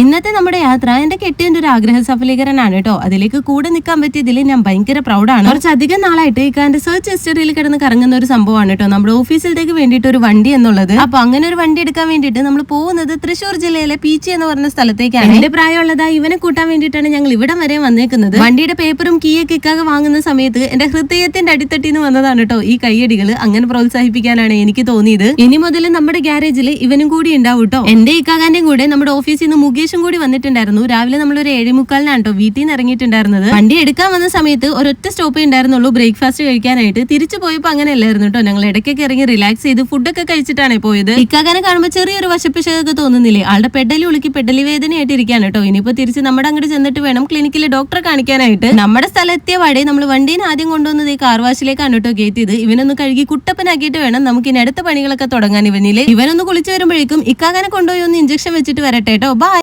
ഇന്നത്തെ നമ്മുടെ യാത്ര എന്റെ കെട്ടിയന്റെ ഒരു ആഗ്രഹ സഫലീകരണമാണ് കേട്ടോ. അതിലേക്ക് കൂടെ നിൽക്കാൻ പറ്റിയതിൽ ഞാൻ ഭയങ്കര പ്രൗഡാണ്. കുറച്ചധികം നാളായിട്ട് ഇക്കാന്റെ സെർച്ച് ഹിസ്റ്ററിയിൽ കിടന്ന് കറങ്ങുന്ന ഒരു സംഭവമാണ് കേട്ടോ നമ്മുടെ ഓഫീസിലേക്ക് വേണ്ടിയിട്ട് ഒരു വണ്ടി എന്നുള്ളത്. അപ്പൊ അങ്ങനെ ഒരു വണ്ടി എടുക്കാൻ വേണ്ടിയിട്ട് നമ്മൾ പോകുന്നത് തൃശ്ശൂർ ജില്ലയിലെ പീച്ചി എന്ന് പറഞ്ഞ സ്ഥലത്തേക്കാണ്. എന്റെ പ്രായമുള്ളതാ ഇവനെ കൂട്ടാൻ വേണ്ടിയിട്ടാണ് ഞങ്ങൾ ഇവിടം വരെ വന്നേക്കുന്നത്. വണ്ടിയുടെ പേപ്പറും കീയൊക്കെ ഇക്കാകെ വാങ്ങുന്ന സമയത്ത് എന്റെ ഹൃദയത്തിന്റെ അടിത്തട്ടിന്ന് വന്നതാണ് കേട്ടോ ഈ കയ്യടികൾ. അങ്ങനെ പ്രോത്സാഹിപ്പിക്കാനാണ് എനിക്ക് തോന്നിയത്. ഇനി മുതൽ നമ്മുടെ ഗ്യാരേജിൽ ഇവനും കൂടി ഉണ്ടാവും കേട്ടോ. എന്റെ ഇക്കാകാന്റെയും കൂടെ നമ്മുടെ ഓഫീസിൽ നിന്ന് മുകേഷും കൂടി വന്നിട്ടുണ്ടായിരുന്നു. രാവിലെ നമ്മൾ ഒരു 7:45 കേട്ടോ വീട്ടിൽ നിന്ന് ഇറങ്ങിയിട്ടുണ്ടായിരുന്നത്. വണ്ടി എടുക്കാൻ വന്ന സമയത്ത് ഒരൊറ്റ സ്റ്റോപ്പേ ഉണ്ടായിരുന്നുള്ളൂ ബ്രേക്ക്ഫാസ്റ്റ് കഴിക്കാനായിട്ട്. തിരിച്ചു പോയപ്പോ അങ്ങനെയല്ലായിരുന്നു കേട്ടോ. ഞങ്ങൾ ഇടയ്ക്കൊക്കെ ഇറങ്ങി റിലാക്സ് ചെയ്ത് ഫുഡൊക്കെ കഴിച്ചിട്ടാണ് പോയത്. ഇക്കാകാനെ കാണുമ്പോൾ ചെറിയൊരു വശപ്പിശകൊക്കെ തോന്നുന്നില്ലേ? ആളുടെ പെഡലി ഉളുക്കി പെഡലി വേദനയായിട്ട് ഇരിക്കാണ് കേട്ടോ. ഇനിയിപ്പോ തിരിച്ച് നമ്മുടെ അങ്ങോട്ട് ചെന്നിട്ട് വേണം ക്ലിനിക്കിൽ ഡോക്ടറെ കാണിക്കാനായിട്ട്. നമ്മുടെ സ്ഥലത്തെത്തിയ വഴി നമ്മൾ വണ്ടീനെ ആദ്യം കൊണ്ടുവന്നത് ഈ കാർ വാഷിലേക്കാണ് കേട്ടോ കയറ്റിയത്. ഇവനൊന്ന് കഴുകി കുട്ടപ്പനാക്കിയിട്ട് വേണം നമുക്ക് ഇനി അടുത്ത പണികളൊക്കെ തുടങ്ങാൻ. ഇവനൊന്ന് കുളിച്ചു വരുമ്പോഴേക്കും ഇക്കാകാനെ കൊണ്ടുപോയി ഒന്ന് ഇഞ്ചക്ഷൻ വെച്ചിട്ട് വരട്ടെ കേട്ടോ. ബൈ.